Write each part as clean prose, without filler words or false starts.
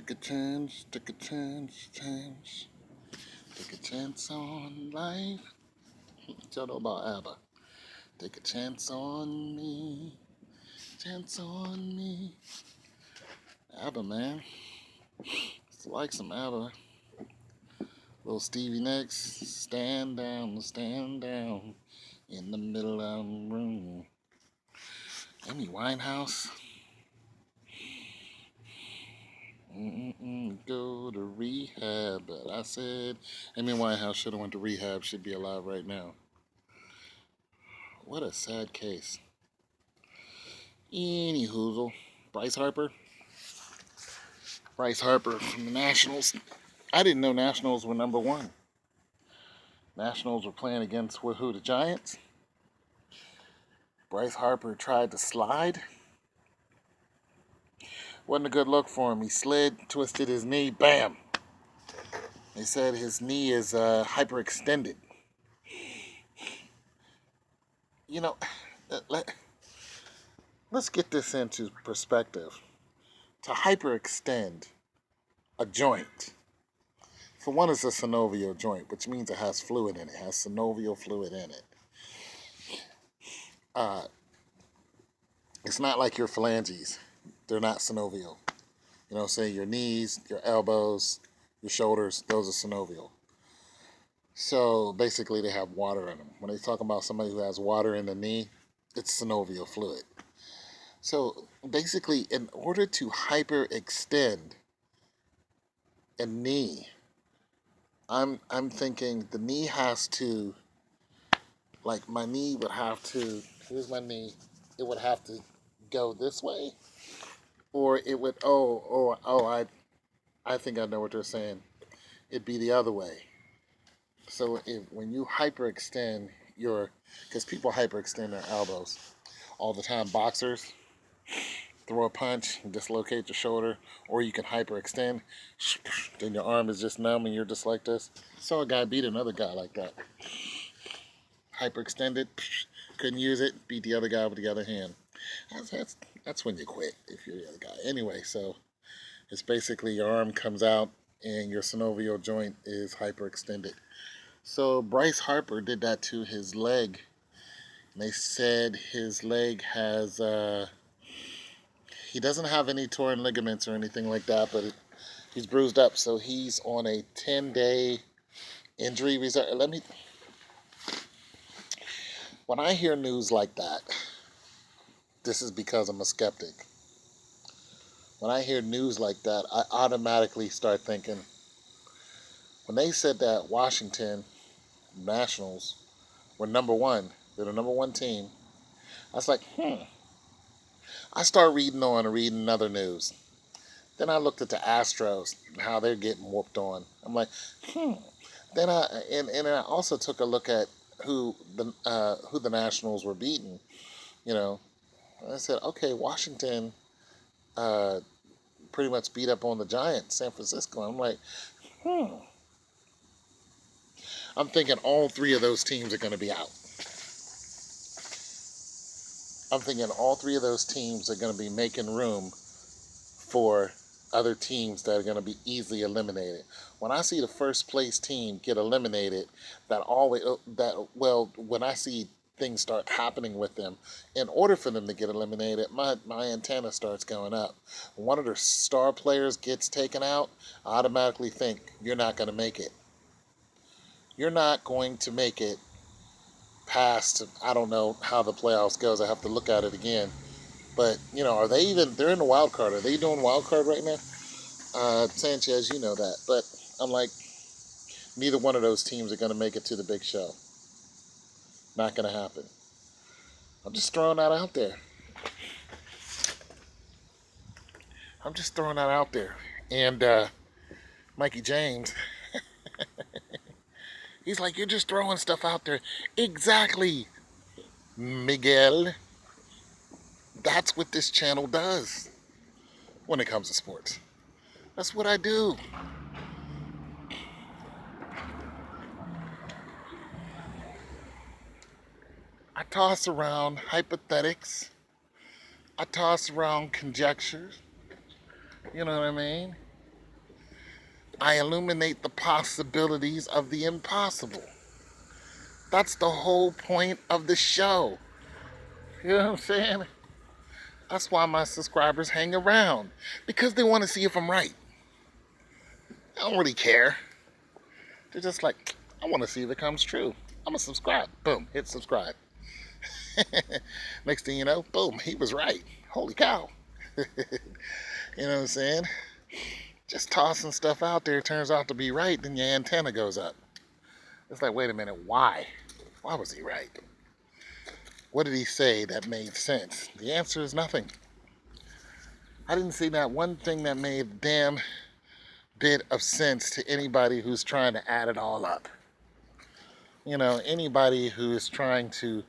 Take a chance, take a chance. Take a chance on life. Y'all know about ABBA. Take a chance on me. Chance on me. ABBA, man. It's like some ABBA. Little Stevie Nicks. Stand down in the middle of the room. Amy Winehouse. Go to rehab. But I said Amy Winehouse should have went to rehab. Should be alive right now. What a sad case. Any hoozle. Bryce Harper. Bryce Harper from the Nationals. I didn't know Nationals were number one. Nationals were playing against who? The Giants. Bryce Harper tried to slide. Wasn't a good look for him. He slid, twisted his knee, bam. They said his knee is hyperextended. You know, let's get this into perspective. To hyperextend a joint, for one, it's a synovial joint, which means it has fluid in it. It has synovial fluid in it. It's not like your phalanges. They're not synovial. You know, say your knees, your elbows, your shoulders, those are synovial. So basically they have water in them. When they talk about somebody who has water in the knee, it's synovial fluid. So basically, in order to hyperextend a knee, I'm thinking the knee has to, like my knee would have to, here's my knee, it would have to go this way, or it would, I think I know what they're saying. It'd be the other way. So when you hyperextend because people hyperextend their elbows all the time. Boxers throw a punch and dislocate your shoulder, or you can hyperextend, then your arm is just numb and you're just like this. I saw a guy beat another guy like that. Hyperextended, couldn't use it, beat the other guy with the other hand. That's when you quit, if you're the other guy. Anyway, so it's basically your arm comes out and your synovial joint is hyperextended. So Bryce Harper did that to his leg. And they said his leg has, he doesn't have any torn ligaments or anything like that, but he's bruised up. So he's on a 10-day injury reserve. When I hear news like that, this is because I'm a skeptic. When I hear news like that, I automatically start thinking, when they said that Washington Nationals were number one, they're the number one team, I was like, I start reading other news. Then I looked at the Astros and how they're getting whooped on. I'm like, Then I also took a look at who the Nationals were beating. You know, I said, okay, Washington pretty much beat up on the Giants, San Francisco. I'm like, I'm thinking all three of those teams are going to be out. I'm thinking all three of those teams are going to be making room for other teams that are going to be easily eliminated. When I see the first place team get eliminated, when I see things start happening with them, in order for them to get eliminated, my antenna starts going up. When one of their star players gets taken out, I automatically think, you're not going to make it. You're not going to make it past, I don't know how the playoffs goes. I have to look at it again. But, they're in the wild card. Are they doing wild card right now? Sanchez, you know that. But I'm like, neither one of those teams are going to make it to the big show. Not going to happen. I'm just throwing that out there. And Mikey James, he's like, you're just throwing stuff out there. Exactly, Miguel. That's what this channel does when it comes to sports. That's what I do. I toss around hypothetics. I toss around conjectures. You know what I mean? I illuminate the possibilities of the impossible. That's the whole point of the show. You know what I'm saying? That's why my subscribers hang around. Because they want to see if I'm right. I don't really care. They're just like, I want to see if it comes true. I'm going to subscribe. Boom, hit subscribe. Next thing you know, boom, he was right. Holy cow. You know what I'm saying? Just tossing stuff out there turns out to be right, then your antenna goes up. It's like, wait a minute, why? Why was he right? What did he say that made sense? The answer is nothing. I didn't see that one thing that made a damn bit of sense to anybody who's trying to add it all up. You know, anybody who is trying to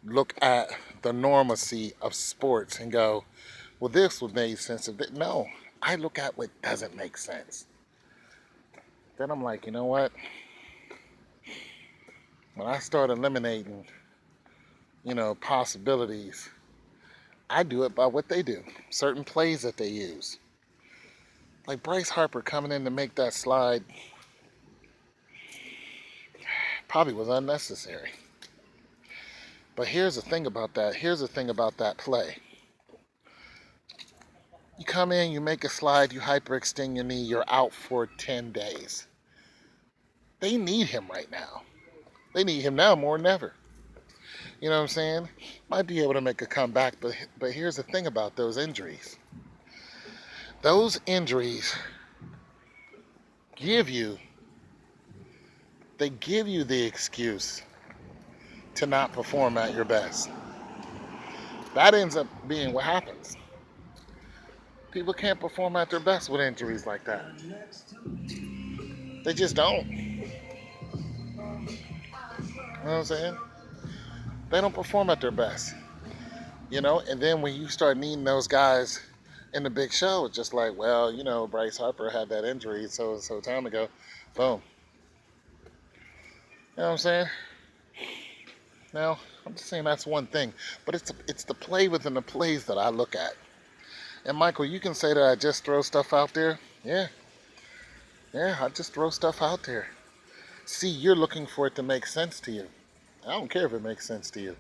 look at the normalcy of sports and go, well, this would make sense. No, I look at what doesn't make sense. Then I'm like, you know what? When I start eliminating, possibilities, I do it by what they do. Certain plays that they use. Like BRICE HARPER coming in to make that slide probably was unnecessary. But here's the thing about that. Here's the thing about that play. You come in, you make a slide, you hyperextend your knee, you're out for 10 days. They need him right now. They need him now more than ever. You know what I'm saying? Might be able to make a comeback, but here's the thing about those injuries. Those injuries give you the excuse to not perform at your best. That ends up being what happens. People can't perform at their best with injuries like that. They just don't. You know what I'm saying? They don't perform at their best. And then when you start needing those guys in the big show, it's just like, well, BRICE HARPER had that injury so time ago. Boom. You know what I'm saying? Now, I'm just saying that's one thing. But it's the play within the plays that I look at. And Michael, you can say that I just throw stuff out there. Yeah, I just throw stuff out there. See, you're looking for it to make sense to you. I don't care if it makes sense to you.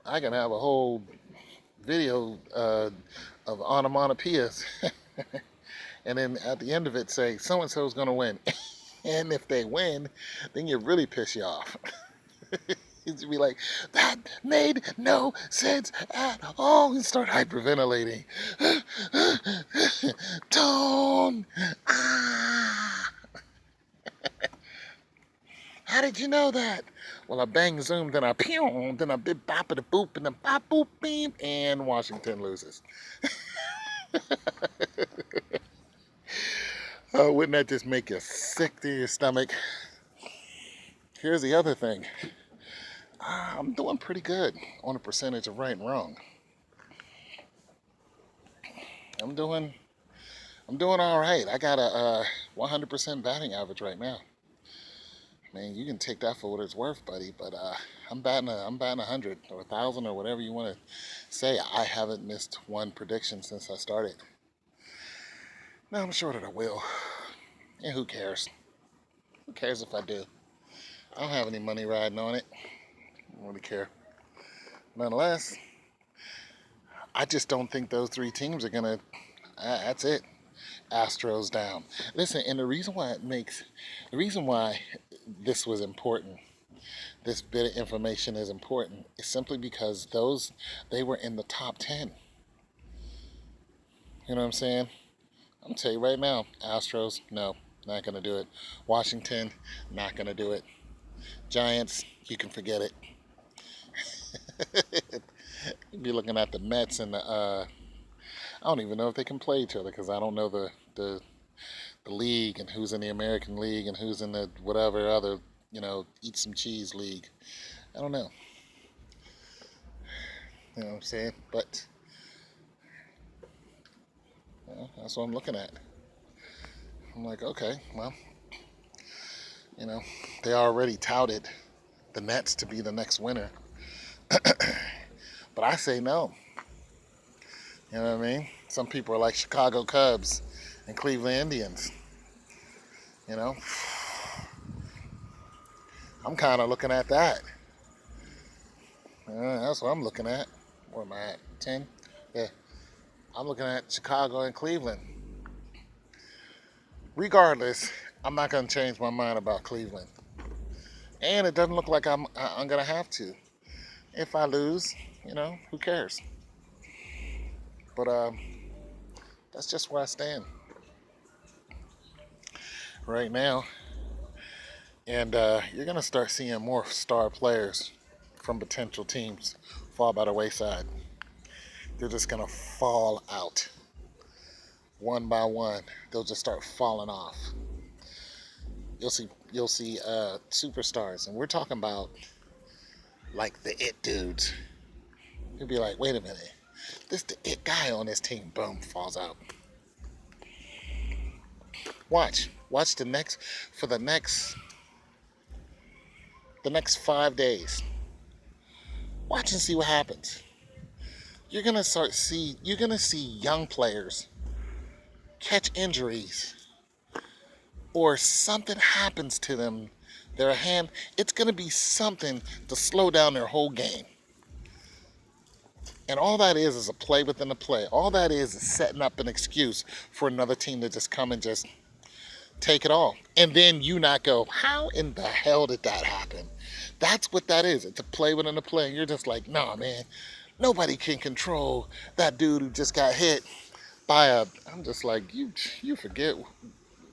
I can have a whole video of onomatopoeias. And then at the end of it say, so-and-so's going to win. And if they win, then you really piss you off. You'd be like, that made no sense at all. And start hyperventilating. Tone. Ah. How did you know that? Well, I bang zoom, then I pew, then I bip bop it a boop, and then bop boop beam, and Washington loses. Wouldn't that just make you sick to your stomach? Here's the other thing. I'm doing pretty good on a percentage of right and wrong. I'm doing all right. I got a 100% batting average right now. Man, you can take that for what it's worth, buddy. But I'm batting 100 or 1,000 or whatever you want to say. I haven't missed one prediction since I started. Now I'm sure that I will. And who cares? Who cares if I do? I don't have any money riding on it. I don't really care. Nonetheless, I just don't think those three teams are gonna. That's it. Astros down. Listen, and the reason why this was important, this bit of information is important, is simply because they were in the top 10. You know what I'm saying? I'm gonna tell you right now, Astros, no, not gonna do it. Washington, not gonna do it. Giants, you can forget it. You'd be looking at the Mets and the I don't even know if they can play each other because I don't know the league and who's in the American League and who's in the whatever other, eat some cheese league. I don't know. You know what I'm saying? But that's what I'm looking at. I'm like, okay, well, they already touted the Nets to be the next winner. But I say no. You know what I mean? Some people are like Chicago Cubs and Cleveland Indians. You know, I'm kind of looking at that. That's what I'm looking at. Where am I at? 10? Yeah. I'm looking at Chicago and Cleveland. Regardless, I'm not going to change my mind about Cleveland. And it doesn't look like I'm going to have to. If I lose, who cares? But that's just where I stand right now. And you're going to start seeing more star players from potential teams fall by the wayside. They're just going to fall out one by one. They'll just start falling off. You'll see superstars, and we're talking about like the it dudes. You'll be like, wait a minute, this the it guy on this team. Boom, falls out. Watch the next 5 days. Watch and see what happens. You're gonna see young players catch injuries, or something happens to them, their hand. It's gonna be something to slow down their whole game. And all that is a play within a play. All that is setting up an excuse for another team to just come and just take it all. And then you not go, how in the hell did that happen? That's what that is. It's a play within a play. And you're just like, nah, man, nobody can control that dude who just got hit by a... I'm just like, you forget,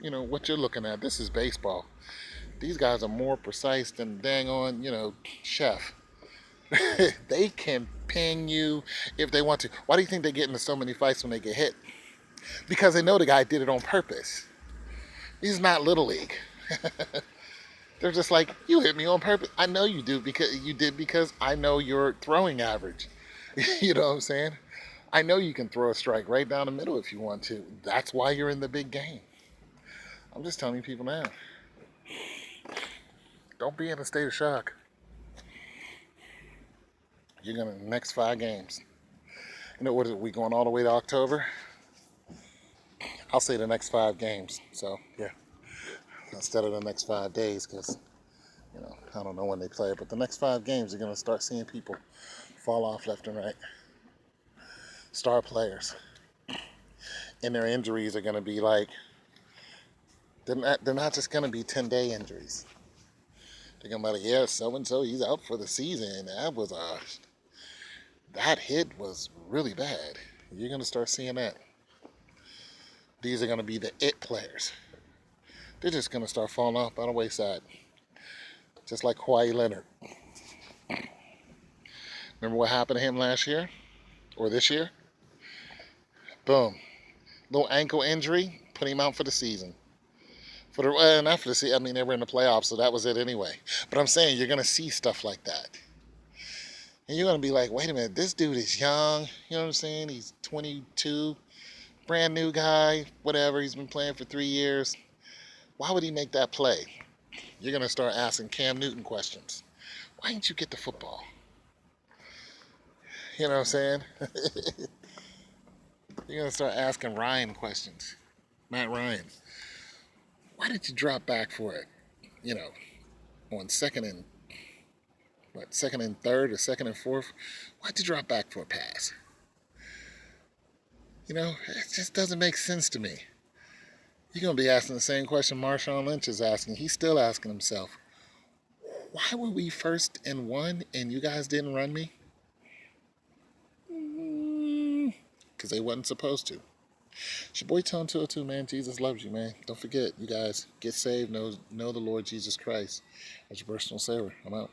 what you're looking at. This is baseball. These guys are more precise than dang on, chef. They can ping you if they want to. Why do you think they get into so many fights when they get hit? Because they know the guy did it on purpose. He's not Little League. They're just like, you hit me on purpose. I know you do because I know your throwing average. You know what I'm saying? I know you can throw a strike right down the middle if you want to. That's why you're in the big game. I'm just telling you people now. Don't be in a state of shock. You're going to next 5 games. What is it? We going all the way to October? I'll say the next 5 games. So, yeah. Instead of the next 5 days, because, I don't know when they play. But the next 5 games, you're going to start seeing people fall off left and right. Star players. And their injuries are going to be like, they're not just going to be 10-day injuries. They're going to be like, yeah, so-and-so, he's out for the season. That hit was really bad. You're going to start seeing that. These are going to be the it players. They're just going to start falling off by the wayside. Just like Kawhi Leonard. Remember what happened to him last year? Or this year? Boom. Little ankle injury, put him out for the season. Not for the season. I mean, they were in the playoffs, so that was it anyway. But I'm saying you're going to see stuff like that. And you're going to be like, wait a minute, this dude is young. You know what I'm saying? He's 22, brand new guy, whatever. He's been playing for 3 years. Why would he make that play? You're going to start asking Cam Newton questions. Why didn't you get the football? You know what I'm saying? You're going to start asking Ryan questions. Matt Ryan. Why did you drop back for it? On second and third or second and fourth? Why'd you drop back for a pass? It just doesn't make sense to me. You're going to be asking the same question Marshawn Lynch is asking. He's still asking himself, why were we 1st and 1 and you guys didn't run me? Because they wasn't supposed to. It's your boy Tone 202, man. Jesus loves you, man. Don't forget, you guys, get saved. Know the Lord Jesus Christ as your personal savior. I'm out.